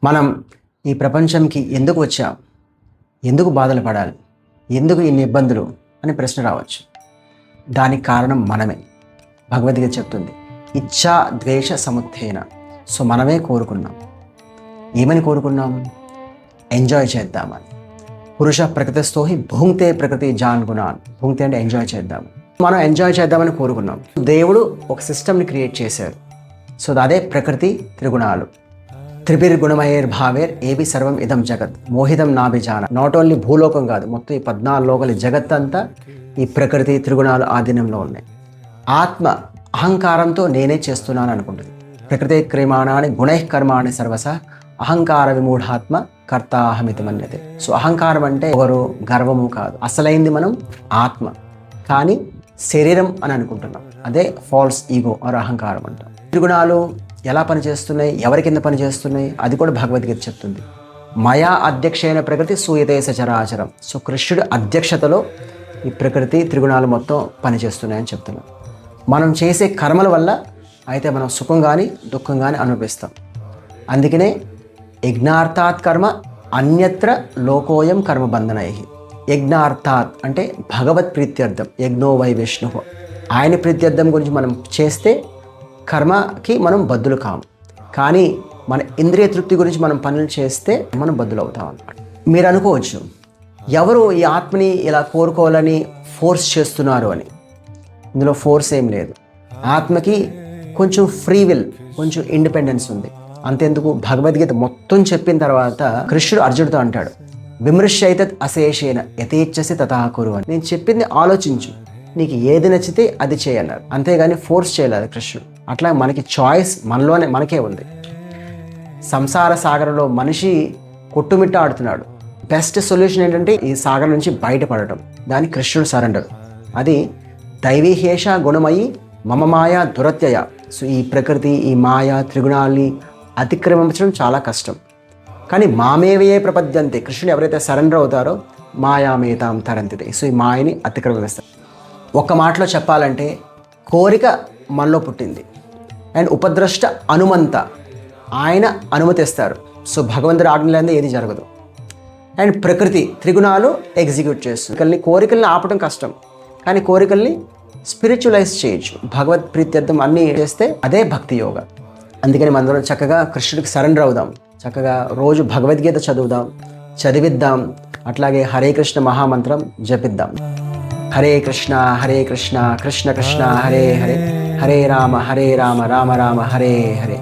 మనం ఈ ప్రపంచంకి ఎందుకు వచ్చాం, ఎందుకు బాధలు పడాలి, ఎందుకు ఇన్ని ఇబ్బందులు అని ప్రశ్న రావచ్చు. దానికి కారణం మనమే. భగవద్గీత చెప్తుంది, ఇచ్ఛా ద్వేష సముత్థేన. సో మనమే కోరుకున్నాం. ఏమని కోరుకున్నాం? ఎంజాయ్ చేద్దామని. పురుష ప్రకృతిస్థో హి భుంక్తే ప్రకృతి జాన్ గుణాన్. భుంక్తే అంటే ఎంజాయ్ చేద్దాం. మనం ఎంజాయ్ చేద్దామని కోరుకున్నాం. దేవుడు ఒక సిస్టమ్ని క్రియేట్ చేశారు. సో అదే ప్రకృతి త్రిగుణాలు. త్రిభిర్గుణమయేర్ భావేర్ ఏబి సర్వం ఇదం జగత్ మోహితం నాభిజాన. నాట్ ఓన్లీ భూలోకం కాదు, మొత్తం ఈ 14 లోకల జగత్ అంతా ఈ ప్రకృతి త్రిగుణాలు ఆధీనంలో ఉన్నాయి. ఆత్మ అహంకారంతో నేనే చేస్తున్నాను అనుకుంటుంది. ప్రకృతి క్రిమాణాన్ని గుణైః కర్మాణి సర్వస అహంకార విమూఢాత్మ కర్తాహమితి మన్యతే. సో అహంకారం అంటే ఎవరు, గర్వము కాదు. అసలైంది మనం ఆత్మ, కానీ శరీరం అని అనుకుంటున్నాం. అదే ఫాల్స్ ఈగో ఆర్ అహంకారం అంటాం. త్రిగుణాలు ఎలా పనిచేస్తున్నాయి, ఎవరి కింద పనిచేస్తున్నాయి, అది కూడా భగవద్గీత చెప్తుంది. మయా అధ్యక్షైన ప్రకృతి సూయతే సచరాచరం. సో కృష్ణుడి అధ్యక్షతలో ఈ ప్రకృతి త్రిగుణాలు మొత్తం పనిచేస్తున్నాయని చెప్తున్నాం. మనం చేసే కర్మల వల్ల అయితే మనం సుఖం కానీ దుఃఖం కానీ అనుభవిస్తాం. అందుకనే యజ్ఞార్థాత్ కర్మ అన్యత్ర లోకోయం కర్మబంధనై. యజ్ఞార్థాత్ అంటే భగవత్ ప్రీత్యర్థం. యజ్ఞో వై విష్ణు. ఆయన ప్రీత్యర్థం గురించి మనం చేస్తే కర్మకి మనం బద్దులు కాము. కానీ మన ఇంద్రియ తృప్తి గురించి మనం పనులు చేస్తే మనం బద్దులు అవుతాం అన్నమాట. మీరు అనుకోవచ్చు, ఎవరు ఈ ఆత్మని ఇలా కోరుకోవాలని ఫోర్స్ చేస్తున్నారు అని. ఇందులో ఫోర్స్ ఏం లేదు. ఆత్మకి కొంచెం ఫ్రీ విల్, కొంచెం ఇండిపెండెన్స్ ఉంది. అంతెందుకు, భగవద్గీత మొత్తం చెప్పిన తర్వాత కృష్ణుడు అర్జునుడితో అంటాడు, విమృశ్యైతత్ అశేషేన యథేచ్ఛసి తథా కురు అని. నేను చెప్పింది ఆలోచించు, నీకు ఏది నచ్చితే అది చేయన్నారు. అంతేగాని ఫోర్స్ చేయలేదు కృష్ణుడు. అట్లా మనకి చాయిస్ మనలోనే మనకే ఉంది. సంసార సాగరంలో మనిషి కొట్టుమిట్ట ఆడుతున్నాడు. బెస్ట్ సొల్యూషన్ ఏంటంటే ఈ సాగరం నుంచి బయటపడటం. దానికి కృష్ణుడు సరెండర్. అది దైవీహేష గుణమయి మమ మాయ దురత్యయ. సో ఈ ప్రకృతి, ఈ మాయ త్రిగుణాల్ని అతిక్రమించడం చాలా కష్టం. కానీ మామేవయే ప్రపద్యంతే. కృష్ణుడు ఎవరైతే సరెండర్ అవుతారో మాయామేతాం తరంతితే. సో ఈ మాయని అతిక్రమిస్తారు. ఒక్క మాటలో చెప్పాలంటే కోరిక మనలో పుట్టింది, అండ్ ఉపద్రష్ట అనుమంత, ఆయన అనుమతిస్తారు. సో భగవంతుడి ఆజ్ఞ లేనిదే ఏది జరగదు. అండ్ ప్రకృతి త్రిగుణాలు ఎగ్జిక్యూట్ చేస్తుంది. కోరికల్ని ఆపడం కష్టం, కానీ కోరికల్ని స్పిరిచువలైజ్ చేయొచ్చు. భగవత్ ప్రీత్యర్థం అన్నీ చేస్తే అదే భక్తి యోగ. అందుకని మనందరం చక్కగా కృష్ణుడికి సరెండర్ అవుదాం. చక్కగా రోజు భగవద్గీత చదివిద్దాం. అట్లాగే హరే కృష్ణ మహామంత్రం జపిద్దాం. హరే కృష్ణ కృష్ణ కృష్ణ హరే హరే, హరే రామ రామ రామ హరే హరే.